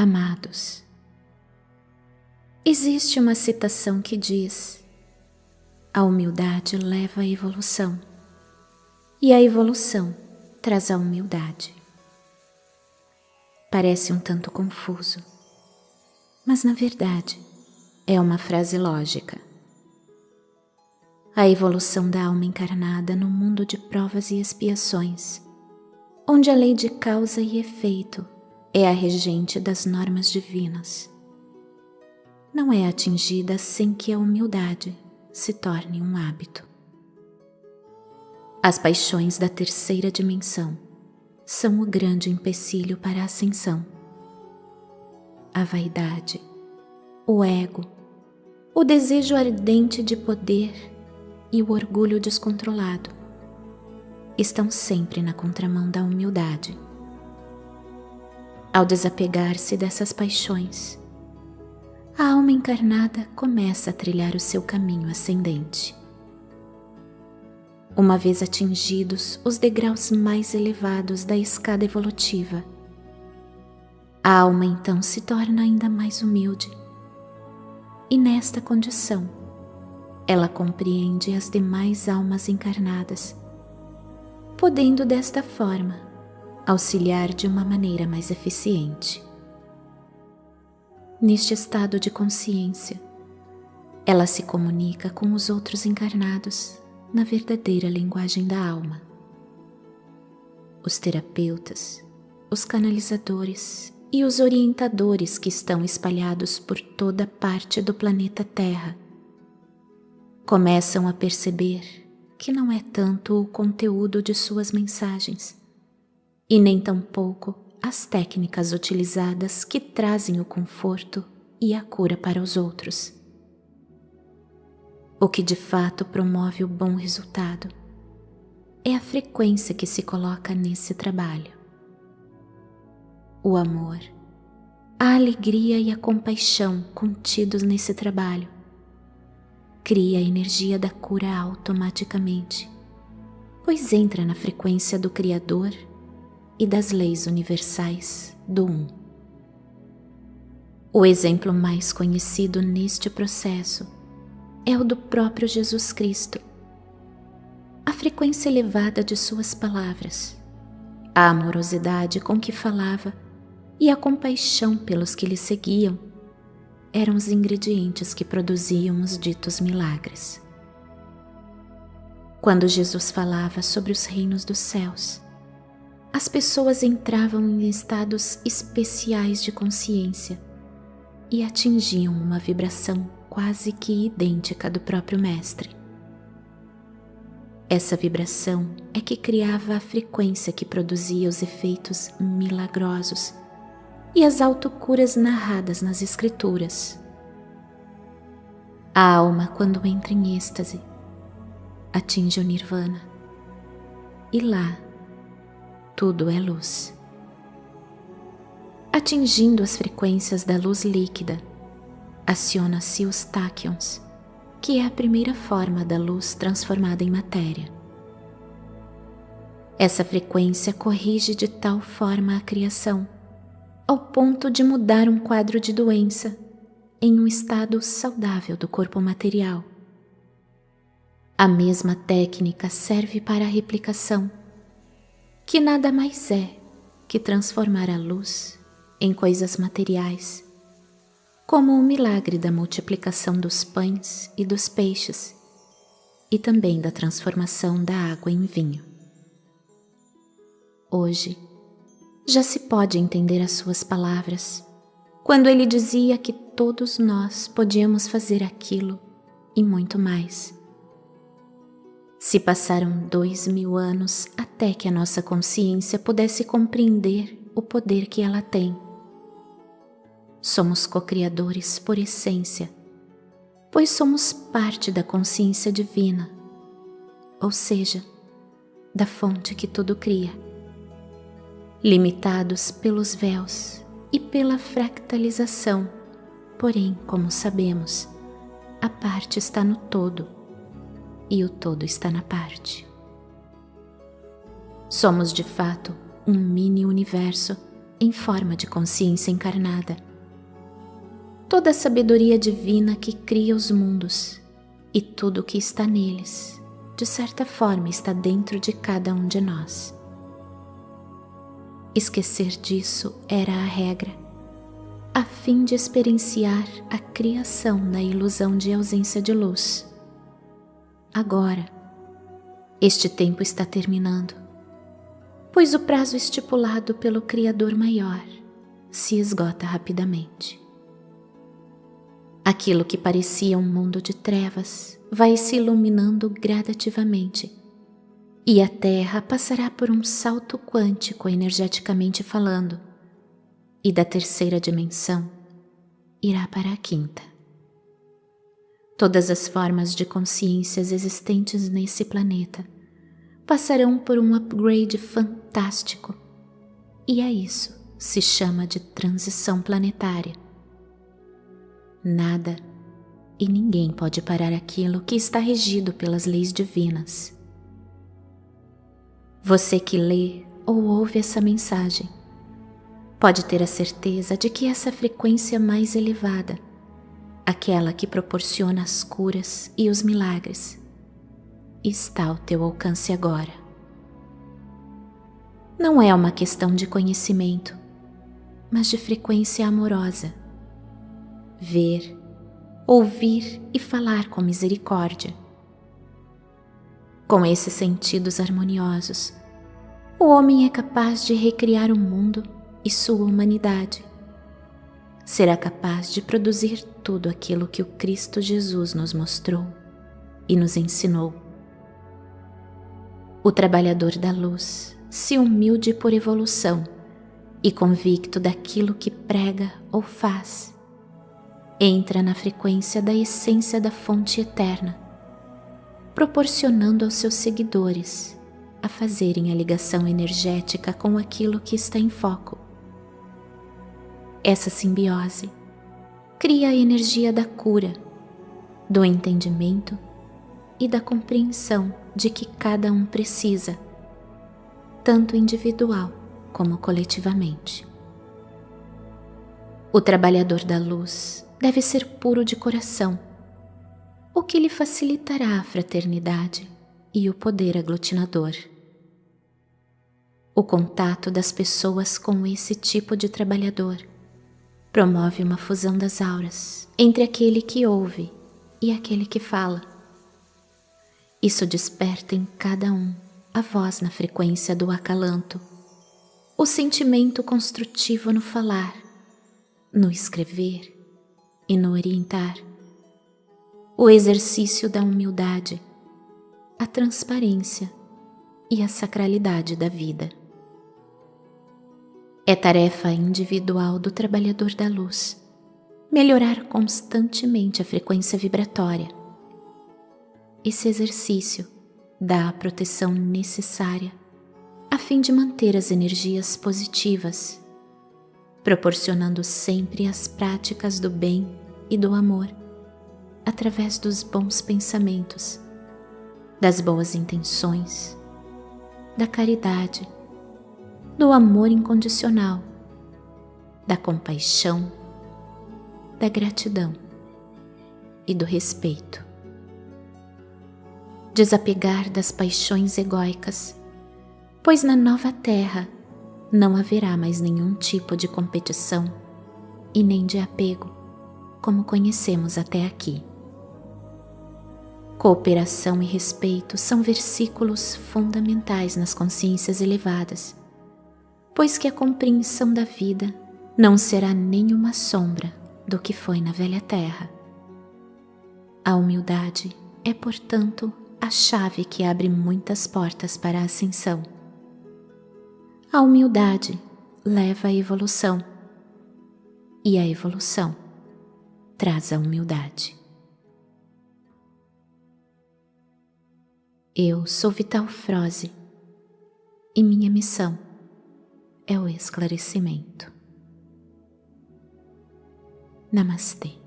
Amados, existe uma citação que diz: a humildade leva à evolução, e a evolução traz a humildade. Parece um tanto confuso, mas na verdade é uma frase lógica. A evolução da alma encarnada no mundo de provas e expiações, onde a lei de causa e efeito é a regente das normas divinas, não é atingida sem que a humildade se torne um hábito. As paixões da terceira dimensão são o grande empecilho para a ascensão. A vaidade, o ego, o desejo ardente de poder e o orgulho descontrolado estão sempre na contramão da humildade. Ao desapegar-se dessas paixões, a alma encarnada começa a trilhar o seu caminho ascendente. Uma vez atingidos os degraus mais elevados da escada evolutiva, a alma então se torna ainda mais humilde, e nesta condição ela compreende as demais almas encarnadas, podendo desta forma auxiliar de uma maneira mais eficiente. Neste estado de consciência, ela se comunica com os outros encarnados na verdadeira linguagem da alma. Os terapeutas, os canalizadores e os orientadores que estão espalhados por toda parte do planeta Terra começam a perceber que não é tanto o conteúdo de suas mensagens e nem tampouco as técnicas utilizadas que trazem o conforto e a cura para os outros. O que de fato promove o bom resultado é a frequência que se coloca nesse trabalho. O amor, a alegria e a compaixão contidos nesse trabalho cria a energia da cura automaticamente, pois entra na frequência do Criador e das leis universais do Um. O exemplo mais conhecido neste processo é o do próprio Jesus Cristo. A frequência elevada de suas palavras, a amorosidade com que falava e a compaixão pelos que lhe seguiam eram os ingredientes que produziam os ditos milagres. Quando Jesus falava sobre os reinos dos céus, as pessoas entravam em estados especiais de consciência e atingiam uma vibração quase que idêntica do próprio Mestre. Essa vibração é que criava a frequência que produzia os efeitos milagrosos e as autocuras narradas nas Escrituras. A alma, quando entra em êxtase, atinge o Nirvana, e lá tudo é luz. Atingindo as frequências da luz líquida, aciona-se os táquions, que é a primeira forma da luz transformada em matéria. Essa frequência corrige de tal forma a criação, ao ponto de mudar um quadro de doença em um estado saudável do corpo material. A mesma técnica serve para a replicação, que nada mais é que transformar a luz em coisas materiais, como o milagre da multiplicação dos pães e dos peixes, e também da transformação da água em vinho. Hoje, já se pode entender as suas palavras, quando ele dizia que todos nós podíamos fazer aquilo e muito mais. Se passaram 2000 anos até que a nossa consciência pudesse compreender o poder que ela tem. Somos co-criadores por essência, pois somos parte da consciência divina, ou seja, da fonte que tudo cria. Limitados pelos véus e pela fractalização, porém, como sabemos, a parte está no todo e o todo está na parte. Somos de fato um mini-universo em forma de consciência encarnada. Toda a sabedoria divina que cria os mundos e tudo o que está neles, de certa forma, está dentro de cada um de nós. Esquecer disso era a regra, a fim de experienciar a criação da ilusão de ausência de luz. Agora, este tempo está terminando, pois o prazo estipulado pelo Criador Maior se esgota rapidamente. Aquilo que parecia um mundo de trevas vai se iluminando gradativamente, e a Terra passará por um salto quântico energeticamente falando, e da terceira dimensão irá para a quinta. Todas as formas de consciências existentes nesse planeta passarão por um upgrade fantástico, e a isso se chama de transição planetária. Nada e ninguém pode parar aquilo que está regido pelas leis divinas. Você que lê ou ouve essa mensagem pode ter a certeza de que essa frequência mais elevada, aquela que proporciona as curas e os milagres, está ao teu alcance agora. Não é uma questão de conhecimento, mas de frequência amorosa. Ver, ouvir e falar com misericórdia. Com esses sentidos harmoniosos, o homem é capaz de recriar o mundo e sua humanidade. Será capaz de produzir tudo aquilo que o Cristo Jesus nos mostrou e nos ensinou. O trabalhador da luz se humilde por evolução e convicto daquilo que prega ou faz, entra na frequência da essência da fonte eterna, proporcionando aos seus seguidores a fazerem a ligação energética com aquilo que está em foco. Essa simbiose cria a energia da cura, do entendimento e da compreensão de que cada um precisa, tanto individual como coletivamente. O trabalhador da luz deve ser puro de coração, o que lhe facilitará a fraternidade e o poder aglutinador. O contato das pessoas com esse tipo de trabalhador promove uma fusão das auras entre aquele que ouve e aquele que fala. Isso desperta em cada um a voz na frequência do acalanto, o sentimento construtivo no falar, no escrever e no orientar, o exercício da humildade, a transparência e a sacralidade da vida. É tarefa individual do trabalhador da luz melhorar constantemente a frequência vibratória. Esse exercício dá a proteção necessária a fim de manter as energias positivas, proporcionando sempre as práticas do bem e do amor, através dos bons pensamentos, das boas intenções, da caridade, do amor incondicional, da compaixão, da gratidão e do respeito. Desapegar das paixões egóicas, pois na nova terra não haverá mais nenhum tipo de competição e nem de apego, como conhecemos até aqui. Cooperação e respeito são versículos fundamentais nas consciências elevadas, pois que a compreensão da vida não será nenhuma sombra do que foi na velha terra. A humildade é, portanto, a chave que abre muitas portas para a ascensão. A humildade leva à evolução, e a evolução traz a humildade. Eu sou Vital Froze e minha missão é o esclarecimento. Namastê.